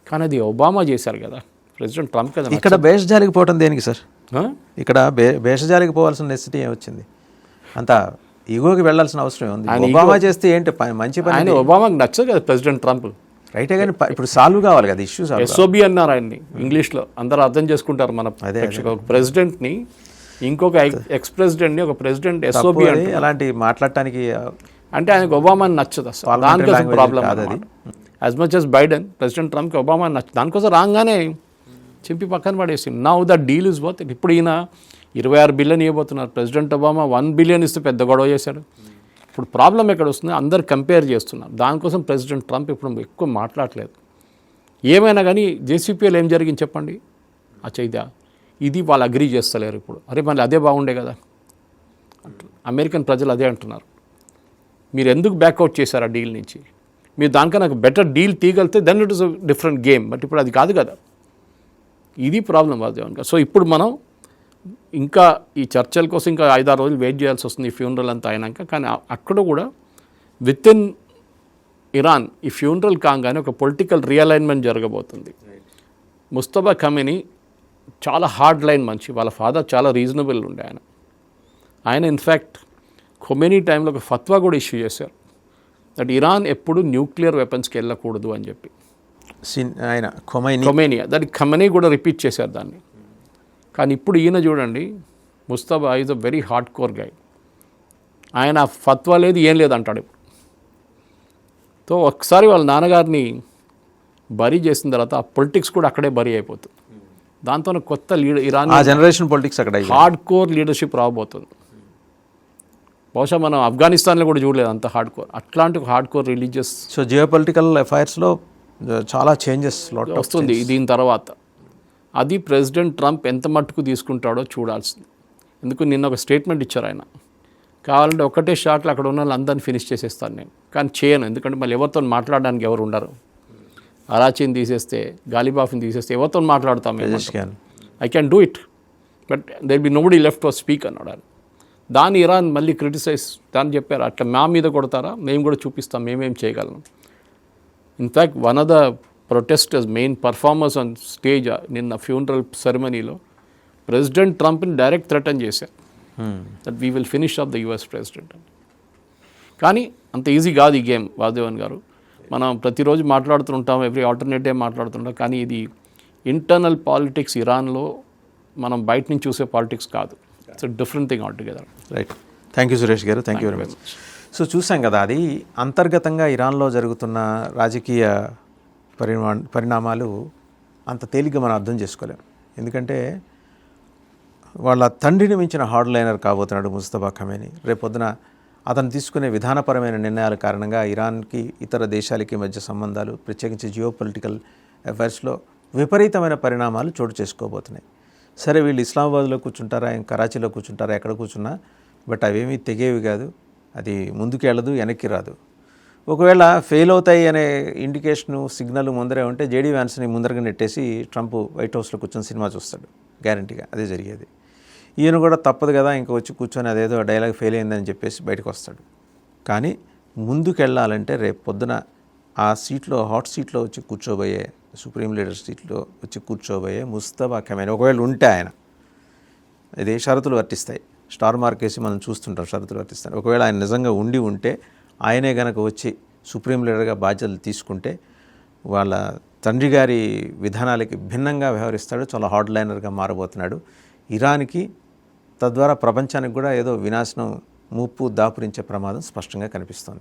కానీ అది ఒబామా చేశారు కదా, ప్రెసిడెంట్ ట్రంప్ కదా. ఇక్కడ భేషజాలికి పోవటం దేనికి సార్? ఇక్కడ భేషజాలికి పోవాల్సిన నెసిటీ ఏమొచ్చింది? అంత ఈగోకి వెళ్ళాల్సిన అవసరం ఉంది. ఒబామా చేస్తే ఏంటి మంచి పని? ఆయన ఒబామాకి నచ్చదు కదా ప్రెసిడెంట్ ట్రంప్. రైటే, కానీ ఇప్పుడు సాల్వ్ కావాలి కదా ఇష్యూ. SOB అన్నారు ఆయన్ని ఇంగ్లీష్లో, అందరూ అర్థం చేసుకుంటారు. మన ఒక ప్రెసిడెంట్ని ఇంకొక ఎక్స్ ప్రెసిడెంట్ని ఒక ప్రెసిడెంట్ SOB అంటే అలాంటి మాట్లాడటానికి అంటే ఆయనకు ఒబామాని నచ్చదు అసలు. దానికోసం ప్రాబ్లం అది. As much as Biden, president ట్రంప్కి ఒబామాని నచ్చదు. దానికోసం రాగానే చింపి పక్కన పడేసి now the deal is worth it. ఇప్పుడు ఈయన 26 బిలియన్ ఇవ్వబోతున్నారు, ప్రెసిడెంట్ ఒబామా 1 బిలియన్ ఇస్తే పెద్ద గొడవ చేశాడు. ఇప్పుడు ప్రాబ్లం ఎక్కడ వస్తుంది? అందరు కంపేర్ చేస్తున్నారు. దానికోసం ప్రెసిడెంట్ ట్రంప్ ఇప్పుడు ఎక్కువ మాట్లాడలేదు. ఏమైనా కానీ JCPOAలో ఏం జరిగింది చెప్పండి? ఇదా ఇది వాళ్ళు అగ్రీ చేస్తలేరు ఇప్పుడు. అరే మళ్ళీ అదే బాగుండే కదా, అమెరికన్ ప్రజలు అదే అంటున్నారు. మీరు ఎందుకు బ్యాక్అవుట్ చేశారు ఆ డీల్ నుంచి? మీరు దానికన్నా నాకు బెటర్ డీల్ తీయగలితే then it is a different game. But ఇప్పుడు అది కాదు కదా, ఇది ప్రాబ్లం వాదేవన్గా. సో ఇప్పుడు మనం ఇంకా ఈ చర్చల కోసం ఇంకా 5-6 రోజులు వెయిట్ చేయాల్సి వస్తుంది, ఈ ఫ్యూనరల్ అంతా అయినాక. కానీ అక్కడ కూడా విత్ ఇన్ ఇరాన్ ఈ ఫ్యూనరల్ కాగానే ఒక పొలిటికల్ రియలైన్మెంట్ జరగబోతుంది. ముస్తఫా ఖమేనీ చాలా హార్డ్ లైన్ మనిషి. వాళ్ళ ఫాదర్ చాలా రీజనబుల్ ఉండే ఆయన ఇన్ఫ్యాక్ట్ ఖొమేనీ టైంలో ఒక ఫత్వా కూడా ఇష్యూ చేశారు, దట్ ఇరాన్ ఎప్పుడు న్యూక్లియర్ వెపన్స్కి వెళ్ళకూడదు అని చెప్పి. ఆయన ఖొమేనీ దానికి ఖమనీ కూడా రిపీట్ చేశారు దాన్ని. కానీ ఇప్పుడు ఈయన చూడండి, Mustafa is a very hard core guy. ఆయన ఫత్వా లేదు ఏం లేదు అంటాడు. సో ఒకసారి వాళ్ళ నాన్నగారిని బరీ చేసిన తర్వాత ఆ పొలిటిక్స్ కూడా అక్కడే బరీ అయిపోతుంది. దాంతో కొత్త లీడర్ ఇరాన్ జనరేషన్ పొలిటిక్స్ అక్కడ హార్డ్ కోర్ లీడర్షిప్ రాబోతుంది. బహుశా మనం ఆఫ్ఘనిస్తాన్లో కూడా చూడలేదు అంత హార్డ్ కోర్, అట్లాంటి hard core religious. So geo political అఫైర్స్లో చాలా చేంజెస్ వస్తుంది దీని తర్వాత. అది ప్రెసిడెంట్ ట్రంప్ ఎంత మట్టుకు తీసుకుంటాడో చూడాల్సింది. ఎందుకు నిన్న ఒక స్టేట్మెంట్ ఇచ్చారు ఆయన, కావాలంటే ఒకటే షాట్లో అక్కడ ఉన్న వాళ్ళందరినీ ఫినిష్ చేసేస్తాను నేను, కానీ చేయను. ఎందుకంటే మళ్ళీ ఎవరితో మాట్లాడడానికి ఎవరు ఉండరు. అరాచీని తీసేస్తే, గాలిబాఫ్ని తీసేస్తే ఎవరితో మాట్లాడతాం? I can do it, but there be nobody left to speak అన్నాడు ఆయన. దాన్ని ఇరాన్ మళ్ళీ క్రిటిసైజ్ దాన్ని చెప్పారు, అట్లా మా మీద కొడతారా, మేము కూడా చూపిస్తాం మేమేం చేయగలం. In fact one of the protesters main performers on stage నిన్న ఫ్యూనరల్ సెరమనీలో ప్రెసిడెంట్ ట్రంప్ని డైరెక్ట్ థ్రెటన్ చేశారు, that we will finish off the US president అని. కానీ అంత ఈజీ కాదు ఈ గేమ్ వాసుదేవన్ గారు. మనం ప్రతిరోజు మాట్లాడుతుంటాం, ఎవ్రీ ఆల్టర్నేట్ డే మాట్లాడుతుంటాం, కానీ ఇది ఇంటర్నల్ పాలిటిక్స్ ఇరాన్లో మనం బయట నుంచి చూసే పాలిటిక్స్ కాదు. It's different thing all together. Right. Thank you Suresh గారు, thank you very much. So చూసాం కదా, అది అంతర్గతంగా ఇరాన్లో జరుగుతున్న రాజకీయ పరిణామాలు అంత తేలిగ్గా మనం అర్థం చేసుకోలేము. ఎందుకంటే వాళ్ళ తండ్రిని మించిన హార్డ్ లైనర్ కాబోతున్నాడు ముస్తఫా ఖమేనీ. రేపొద్దున అతను తీసుకునే విధానపరమైన నిర్ణయాల కారణంగా ఇరాన్కి ఇతర దేశాలకి మధ్య సంబంధాలు, ప్రత్యేకించి జియో పొలిటికల్ అఫైర్స్లో విపరీతమైన పరిణామాలు చోటు చేసుకోబోతున్నాయి. సరే, వీళ్ళు ఇస్లామాబాద్లో కూర్చుంటారా, కరాచీలో కూర్చుంటారా, ఎక్కడ కూర్చున్నా, బట్ అవేమీ తెగేవి కాదు. అది ముందుకు వెళ్ళదు, వెనక్కి రాదు. ఒకవేళ ఫెయిల్ అవుతాయి అనే ఇండికేషను, సిగ్నల్ ముందరే ఉంటే జేడీ వ్యాన్స్ని ముందరగా నెట్టేసి ట్రంప్ వైట్ హౌస్లో కూర్చొని సినిమా చూస్తాడు, గ్యారంటీగా అదే జరిగేది. ఈయన కూడా తప్పదు కదా, ఇంకా వచ్చి కూర్చొని అదేదో డైలాగ్ ఫెయిల్ అయిందని చెప్పేసి బయటకు వస్తాడు. కానీ ముందుకు వెళ్ళాలంటే రేపు పొద్దున ఆ సీట్లో, హాట్ సీట్లో వచ్చి కూర్చోబోయే, సుప్రీం లీడర్ సీట్లో వచ్చి కూర్చోబోయే ముస్తఫా ఖమేనీ ఒకవేళ ఉంటే, ఆయన ఇదే షరతులు వర్తిస్తాయి, స్టార్ మార్క్ వేసి మనం చూస్తుంటాం, షరతులు వర్తిస్తాయి. ఒకవేళ ఆయన నిజంగా ఉంటే, ఆయనే గనక వచ్చి సుప్రీం లీడర్గా బాధ్యతలు తీసుకుంటే, వాళ్ళ తండ్రి గారి విధానాలకి భిన్నంగా వ్యవహరిస్తాడు, చాలా హార్డ్ లైనర్గా మారబోతున్నాడు. ఇరాన్కి, తద్వారా ప్రపంచానికి కూడా ఏదో వినాశనం, ముప్పు దాపురించే ప్రమాదం స్పష్టంగా కనిపిస్తోంది.